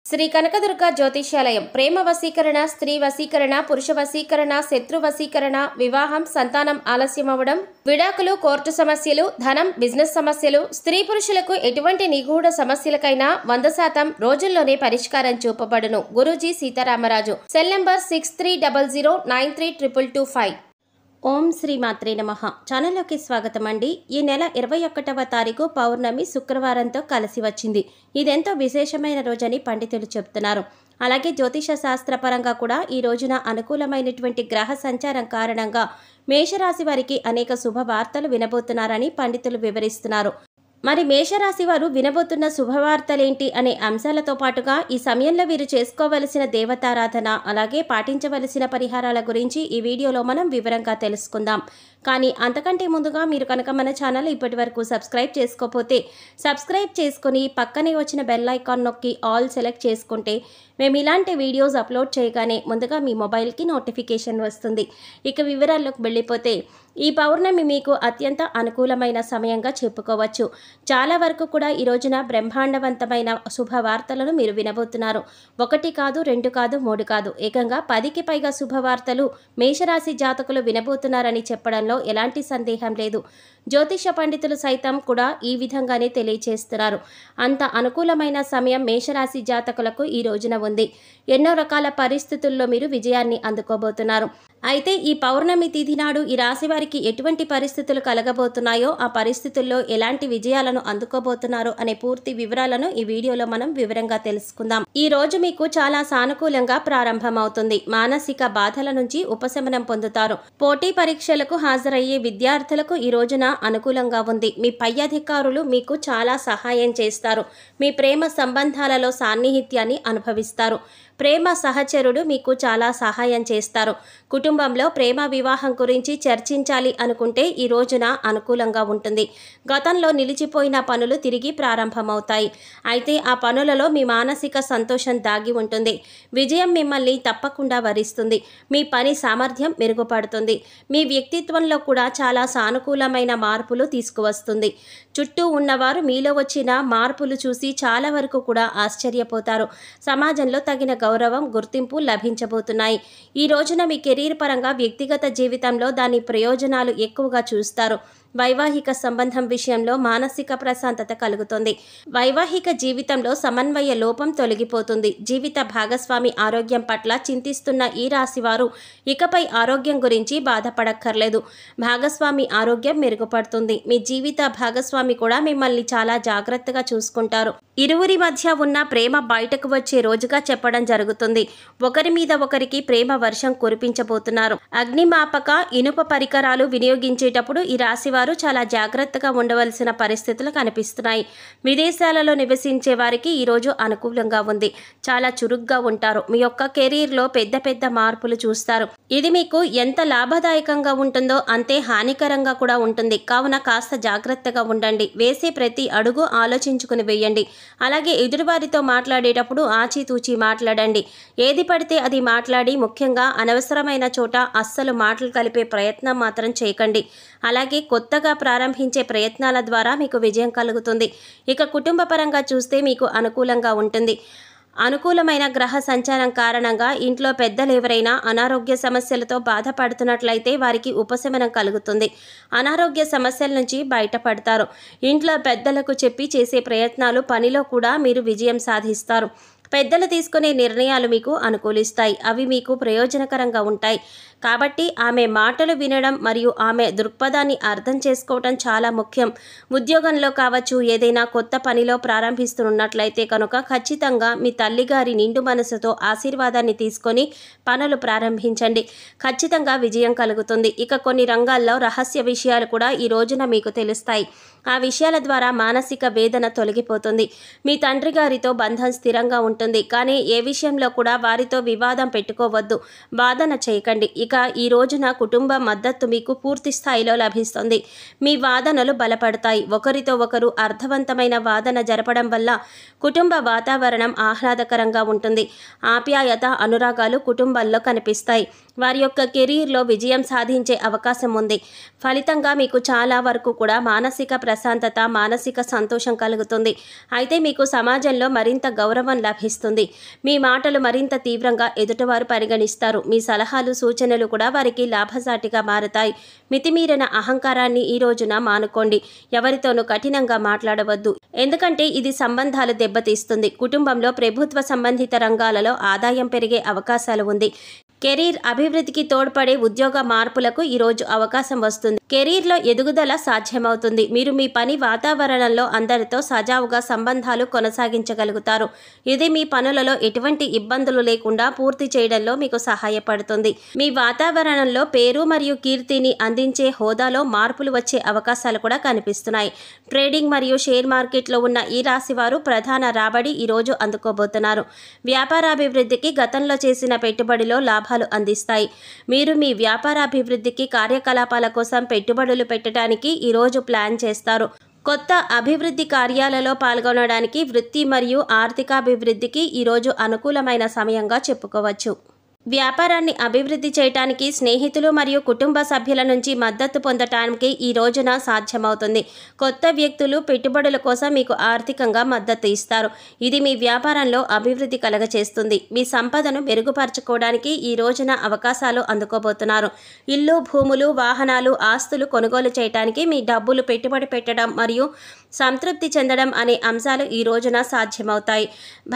శ్రీ కనకదుర్గ జ్యోతిష్యాలయం ప్రేమ వశీకరణ, స్త్రీ వశీకరణ, పురుష వశీకరణ, శత్రు వశీకరణ, వివాహం, సంతానం ఆలస్యం అవ్వడం, విడాకులు, కోర్టు సమస్యలు, ధనం, బిజినెస్ సమస్యలు, స్త్రీ పురుషులకు ఎటువంటి నిగూఢ సమస్యలకైనా 100% రోజుల్లోనే పరిష్కారం చూపబడును. గురూజీ సీతారామరాజు. Cell number 6300932225. ఓం శ్రీ మాత్రే నమః. ఛానల్లోకి స్వాగతం అండి. ఈ నెల 21వ తారీఖు పౌర్ణమి శుక్రవారంతో కలిసి వచ్చింది. ఇదెంతో విశేషమైన రోజని పండితులు చెప్తున్నారు. అలాగే జ్యోతిష శాస్త్రపరంగా కూడా ఈ రోజున అనుకూలమైనటువంటి గ్రహ సంచారం కారణంగా మేషరాశి వారికి అనేక శుభవార్తలు వినబోతున్నారని పండితులు వివరిస్తున్నారు. మరి మేషరాశి వారు వినబోతున్న శుభవార్తలేంటి అనే అంశాలతో పాటుగా ఈ సమయంలో వీరు చేసుకోవలసిన దేవతారాధన, అలాగే పాటించవలసిన పరిహారాల గురించి ఈ వీడియోలో మనం వివరంగా తెలుసుకుందాం. కానీ అంతకంటే ముందుగా మీరు కనుక మన ఛానల్ ఇప్పటి వరకు సబ్స్క్రైబ్ చేసుకోకపోతే సబ్స్క్రైబ్ చేసుకుని పక్కనే వచ్చిన బెల్ ఐకాన్ నొక్కి ఆల్ సెలెక్ట్ చేసుకుంటే మేము ఇలాంటి వీడియోస్ అప్లోడ్ చేయగానే ముందుగా మీ మొబైల్కి నోటిఫికేషన్ వస్తుంది. ఇక వివరాల్లోకి వెళ్ళిపోతే ఈ పౌర్ణమి మీకు అత్యంత అనుకూలమైన సమయంగా చెప్పుకోవచ్చు. చాలా వరకు కూడా ఈ రోజున బ్రహ్మాండవంతమైన శుభవార్తలను మీరు వినబోతున్నారు. 1 కాదు, 2 కాదు, 3 కాదు, ఏకంగా 10కి పైగా శుభవార్తలు మేషరాశి జాతకులు వినబోతున్నారని చెప్పడంలో ఎలాంటి సందేహం లేదు. జ్యోతిష పండితులు సైతం కూడా ఈ విధంగానే తెలియచేస్తున్నారు. అంత అనుకూలమైన సమయం మేషరాశి జాతకులకు ఈ రోజున ఉంది. ఎన్నో రకాల పరిస్థితుల్లో మీరు విజయాన్ని అందుకోబోతున్నారు. అయితే ఈ పౌర్ణమి తిథి నాడు ఈ రాశి వారికి ఎటువంటి పరిస్థితులు కలగబోతున్నాయో, ఆ పరిస్థితుల్లో ఎలాంటి విజయాలను అందుకోబోతున్నారు అనే పూర్తి వివరాలను ఈ వీడియోలో మనం వివరంగా తెలుసుకుందాం. ఈ రోజు మీకు చాలా సానుకూలంగా ప్రారంభమవుతుంది. మానసిక బాధల నుంచి ఉపశమనం పొందుతారు. పోటీ పరీక్షలకు హాజరయ్యే విద్యార్థులకు ఈ రోజున అనుకూలంగా ఉంది. మీ పై అధికారులు మీకు చాలా సహాయం చేస్తారు. మీ ప్రేమ సంబంధాలలో సాన్నిహిత్యాన్ని అనుభవిస్తారు. ప్రేమ సహచరుడు మీకు చాలా సహాయం చేస్తారు. కుటుంబంలో ప్రేమ వివాహం గురించి చర్చించాలి అనుకుంటే ఈ రోజున అనుకూలంగా ఉంటుంది. గతంలో నిలిచిపోయిన పనులు తిరిగి ప్రారంభమవుతాయి. అయితే ఆ పనులలో మీ మానసిక సంతోషం దాగి ఉంటుంది. విజయం మిమ్మల్ని తప్పకుండా వరిస్తుంది. మీ పని సామర్థ్యం మెరుగుపడుతుంది. మీ వ్యక్తిత్వంలో కూడా చాలా సానుకూలమైన మార్పులు తీసుకువస్తుంది. చుట్టూ ఉన్నవారు మీలో వచ్చిన మార్పులు చూసి చాలా వరకు కూడా ఆశ్చర్యపోతారు. సమాజంలో తగిన గౌరవం, గుర్తింపు లభించబోతున్నాయి. ఈ రోజున మీ కెరీర్ పరంగా వ్యక్తిగత జీవితంలో దాని ప్రయోజనాలు ఎక్కువగా చూస్తారు. వైవాహిక సంబంధం విషయంలో మానసిక ప్రశాంతత కలుగుతుంది. వైవాహిక జీవితంలో సమన్వయ లోపం తొలగిపోతుంది. జీవిత భాగస్వామి ఆరోగ్యం పట్ల చింతిస్తున్న ఈ రాశి వారు ఇకపై ఆరోగ్యం గురించి బాధపడక్కర్లేదు. భాగస్వామి ఆరోగ్యం మెరుగుపడుతుంది. మీ జీవిత భాగస్వామి కూడా మిమ్మల్ని చాలా జాగ్రత్తగా చూసుకుంటారు. ఇరువురి మధ్య ఉన్న ప్రేమ బయటకు వచ్చే రోజుగా చెప్పడం జరుగుతుంది. ఒకరి మీద ఒకరికి ప్రేమ వర్షం కురిపించబోతున్నారు. అగ్నిమాపక, ఇనుప పరికరాలు వినియోగించేటప్పుడు ఈ రాశివారు చాలా జాగ్రత్తగా ఉండవలసిన పరిస్థితులు కనిపిస్తున్నాయి. విదేశాలలో నివసించే వారికి ఈరోజు అనుకూలంగా ఉంది. చాలా చురుగ్గా ఉంటారు. మీ యొక్క కెరీర్లో పెద్ద పెద్ద మార్పులు చూస్తారు. ఇది మీకు ఎంత లాభదాయకంగా ఉంటుందో అంతే హానికరంగా కూడా ఉంటుంది. కావున కాస్త జాగ్రత్తగా ఉండండి. వేసే ప్రతి అడుగు ఆలోచించుకుని వేయండి. అలాగే ఎదురువారితో మాట్లాడేటప్పుడు ఆచితూచి మాట్లాడండి. ఏది పడితే అది మాట్లాడి, ముఖ్యంగా అనవసరమైన చోట అస్సలు మాటలు కలిపే ప్రయత్నం మాత్రం చేయకండి. అలాగే కొత్తగా ప్రారంభించే ప్రయత్నాల ద్వారా మీకు విజయం కలుగుతుంది. ఇక కుటుంబ పరంగా చూస్తే మీకు అనుకూలంగా ఉంటుంది. అనుకూలమైన గ్రహ సంచారం కారణంగా ఇంట్లో పెద్దలు ఎవరైనా అనారోగ్య సమస్యలతో బాధపడుతున్నట్లయితే వారికి ఉపశమనం కలుగుతుంది. అనారోగ్య సమస్యల నుంచి బయటపడతారు. ఇంట్లో పెద్దలకు చెప్పి చేసే ప్రయత్నాలు, పనిలో కూడా మీరు విజయం సాధిస్తారు. పెద్దలు తీసుకునే నిర్ణయాలు మీకు అనుకూలిస్తాయి. అవి మీకు ప్రయోజనకరంగా ఉంటాయి. కాబట్టి ఆమె మాటలు వినడం మరియు ఆమె దృక్పథాన్ని అర్థం చేసుకోవటం చాలా ముఖ్యం. ఉద్యోగంలో కావచ్చు, ఏదైనా కొత్త పనిలో ప్రారంభిస్తున్నట్లయితే కనుక ఖచ్చితంగా మీ తల్లిగారి నిండు మనసుతో ఆశీర్వాదాన్ని తీసుకొని పనులు ప్రారంభించండి. ఖచ్చితంగా విజయం కలుగుతుంది. ఇక కొన్ని రంగాల్లో రహస్య విషయాలు కూడా ఈ రోజున మీకు తెలుస్తాయి. ఆ విషయాల ద్వారా మానసిక వేదన తొలగిపోతుంది. మీ తండ్రి గారితో బంధం స్థిరంగా ఉంటుంది. కానీ ఏ విషయంలో కూడా వారితో వివాదం పెట్టుకోవద్దు. వాదన చేయకండి. ఇక ఈ రోజున కుటుంబ మద్దతు మీకు పూర్తి స్థాయిలో లభిస్తుంది. మీ వాదనలు బలపడతాయి. ఒకరితో ఒకరు అర్థవంతమైన వాదన జరపడం వల్ల కుటుంబ వాతావరణం ఆహ్లాదకరంగా ఉంటుంది. ఆప్యాయత, అనురాగాలు కుటుంబాల్లో కనిపిస్తాయి. వారి యొక్క కెరీర్లో విజయం సాధించే అవకాశం ఉంది. ఫలితంగా మీకు చాలా వరకు కూడా మానసిక ప్రశాంతత, మానసిక సంతోషం కలుగుతుంది. అయితే మీకు సమాజంలో మరింత గౌరవం లభిస్తుంది. మీ మాటలు మరింత తీవ్రంగా ఎదుటివారు పరిగణిస్తారు. మీ సలహాలు, సూచనలు కూడా వారికి లాభసాటిగా మారతాయి. మితిమీరిన అహంకారాన్ని ఈ రోజున మానుకోండి. ఎవరితోనూ కఠినంగా మాట్లాడవద్దు, ఎందుకంటే ఇది సంబంధాలు దెబ్బతీస్తుంది. కుటుంబంలో ప్రభుత్వ సంబంధిత రంగాలలో ఆదాయం పెరిగే అవకాశాలు ఉంది. కెరీర్ అభివృద్ధికి తోడ్పడే ఉద్యోగ మార్పులకు ఈరోజు అవకాశం వస్తుంది. కెరీర్లో ఎదుగుదల సాధ్యమవుతుంది. మీరు మీ పని వాతావరణంలో అందరితో సజావుగా సంబంధాలు కొనసాగించగలుగుతారు. ఇది మీ పనులలో ఎటువంటి ఇబ్బందులు లేకుండా పూర్తి చేయడంలో మీకు సహాయపడుతుంది. మీ వాతావరణంలో పేరు మరియు కీర్తిని అందించే హోదాలో మార్పులు వచ్చే అవకాశాలు కూడా కనిపిస్తున్నాయి. ట్రేడింగ్ మరియు షేర్ మార్కెట్లో ఉన్న ఈ రాశి వారు ప్రధాన రాబడి ఈరోజు అందుకోబోతున్నారు. వ్యాపారాభివృద్ధికి గతంలో చేసిన పెట్టుబడిలో లాభాలు అందిస్తాయి. మీరు మీ వ్యాపారాభివృద్ధికి, కార్యకలాపాల కోసం పెట్టుబడులు పెట్టడానికి ఈరోజు ప్లాన్ చేస్తారు. కొత్త అభివృద్ధి కార్యాలలో పాల్గొనడానికి, వృత్తి మరియు ఆర్థికాభివృద్ధికి ఈరోజు అనుకూలమైన సమయంగా చెప్పుకోవచ్చు. వ్యాపారాన్ని అభివృద్ధి చేయడానికి స్నేహితులు మరియు కుటుంబ సభ్యుల నుంచి మద్దతు పొందటానికి ఈ రోజున సాధ్యమవుతుంది. కొత్త వ్యక్తులు పెట్టుబడుల కోసం మీకు ఆర్థికంగా మద్దతు ఇస్తారు. ఇది మీ వ్యాపారంలో అభివృద్ధి కలగచేస్తుంది. మీ సంపదను మెరుగుపరచుకోవడానికి ఈ రోజున అవకాశాలు అందుకోబోతున్నారు. ఇల్లు, భూములు, వాహనాలు, ఆస్తులు కొనుగోలు చేయడానికి మీ డబ్బులు పెట్టుబడి పెట్టడం మరియు సంతృప్తి చెందడం అనే అంశాలు ఈ రోజున సాధ్యమవుతాయి.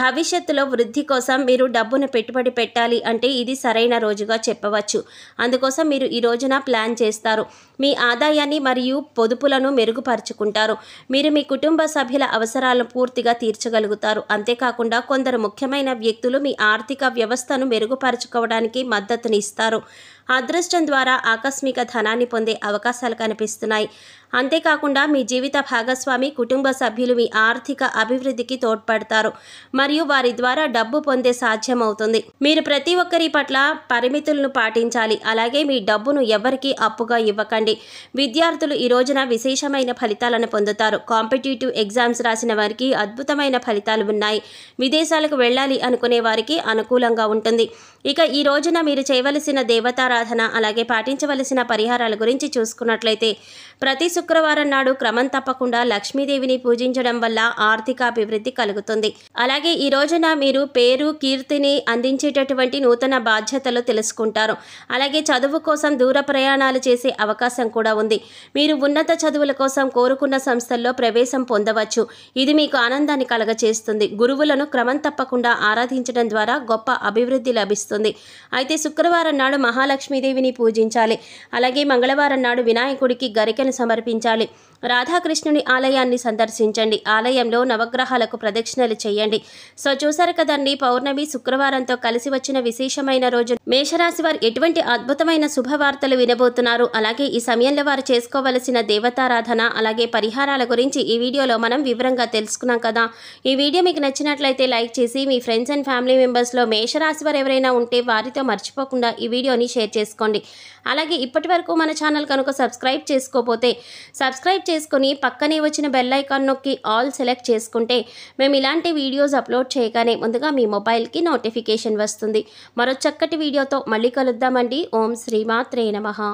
భవిష్యత్తులో వృద్ధి కోసం మీరు డబ్బును పెట్టుబడి పెట్టాలి అంటే ఇది సరైన రోజుగా చెప్పవచ్చు. అందుకోసం మీరు ఈ రోజున ప్లాన్ చేస్తారు. మీ ఆదాయాన్ని మరియు పొదుపులను మెరుగుపరుచుకుంటారు. మీరు మీ కుటుంబ సభ్యుల అవసరాలను పూర్తిగా తీర్చగలుగుతారు. అంతేకాకుండా కొందరు ముఖ్యమైన వ్యక్తులు మీ ఆర్థిక వ్యవస్థను మెరుగుపరుచుకోవడానికి మద్దతునిస్తారు. అదృష్టం ద్వారా ఆకస్మిక ధనాన్ని పొందే అవకాశాలు కనిపిస్తున్నాయి. అంతేకాకుండా మీ జీవిత భాగస్వామి, కుటుంబ సభ్యులు మీ ఆర్థిక అభివృద్ధికి తోడ్పడతారు మరియు వారి ద్వారా డబ్బు పొందే సాధ్యమవుతుంది. మీరు ప్రతి ఒక్కరి పట్ల పరిమితులను పాటించాలి. అలాగే మీ డబ్బును ఎవరికీ అప్పుగా ఇవ్వకండి. విద్యార్థులు ఈ రోజున విశేషమైన ఫలితాలను పొందుతారు. కాంపిటేటివ్ ఎగ్జామ్స్ రాసిన వారికి అద్భుతమైన ఫలితాలు ఉన్నాయి. విదేశాలకు వెళ్ళాలి అనుకునే వారికి అనుకూలంగా ఉంటుంది. ఇక ఈ రోజున మీరు చేయవలసిన దేవతారాధన, అలాగే పాటించవలసిన పరిహారాల గురించి చూసుకున్నట్లయితే, ప్రతి శుక్రవారం నాడు క్రమం తప్పకుండా లక్ష్మీదేవిని పూజించడం వల్ల ఆర్థికాభివృద్ధి కలుగుతుంది. అలాగే ఈ రోజున మీరు పేరు, కీర్తిని అందించేటటువంటి నూతన బాధ్యతలు తెలుసుకుంటారు. అలాగే చదువు కోసం దూర ప్రయాణాలు చేసే అవకాశం కూడా ఉంది. మీరు ఉన్నత చదువుల కోసం కోరుకున్న సంస్థల్లో ప్రవేశం పొందవచ్చు. ఇది మీకు ఆనందాన్ని కలగచేస్తుంది. గురువులను క్రమం తప్పకుండా ఆరాధించడం ద్వారా గొప్ప అభివృద్ధి లభిస్తుంది. అయితే శుక్రవారం నాడు మహాలక్ష్మీదేవిని పూజించాలి. అలాగే మంగళవారం నాడు వినాయకుడికి గరికెను సమర్పించాలి. రాధాకృష్ణుని ఆలయాన్ని సందర్శించండి. ఆలయంలో నవగ్రహాలకు ప్రదక్షిణలు చేయండి. సో చూసారు కదండి, పౌర్ణమి శుక్రవారంతో కలిసి వచ్చిన విశేషమైన రోజు. మేషరాశి వారు ఎటువంటి అద్భుతమైన శుభవార్తలు వినబోతున్నారు, అలాగే ఈ సమయంలో వారు చేసుకోవలసిన దేవతారాధన, అలాగే పరిహారాల గురించి ఈ వీడియోలో మనం వివరంగా తెలుసుకున్నాం కదా. ఈ వీడియో మీకు నచ్చినట్లయితే లైక్ చేసి మీ ఫ్రెండ్స్ అండ్ ఫ్యామిలీ మెంబర్స్లో మేషరాశి వారు ఎవరైనా ఉంటే వారితో మర్చిపోకుండా ఈ వీడియోని షేర్ చేసుకోండి. అలాగే ఇప్పటి వరకు మన ఛానల్ కనుక సబ్స్క్రైబ్ చేసుకోకపోతే సబ్స్క్రైబ్ చేసుకొని పక్కనే వచ్చిన బెల్ ఐకాన్ నొక్కి ఆల్ సెలెక్ట్ చేసుకుంటే మేము ఇలాంటి వీడియోస్ అప్లోడ్ చేయగానే ముందుగా మీ మొబైల్కి నోటిఫికేషన్ వస్తుంది. మరో చక్కటి వీడియోతో మళ్ళీ కలుద్దామండి. ఓం శ్రీమాత్రే నమః.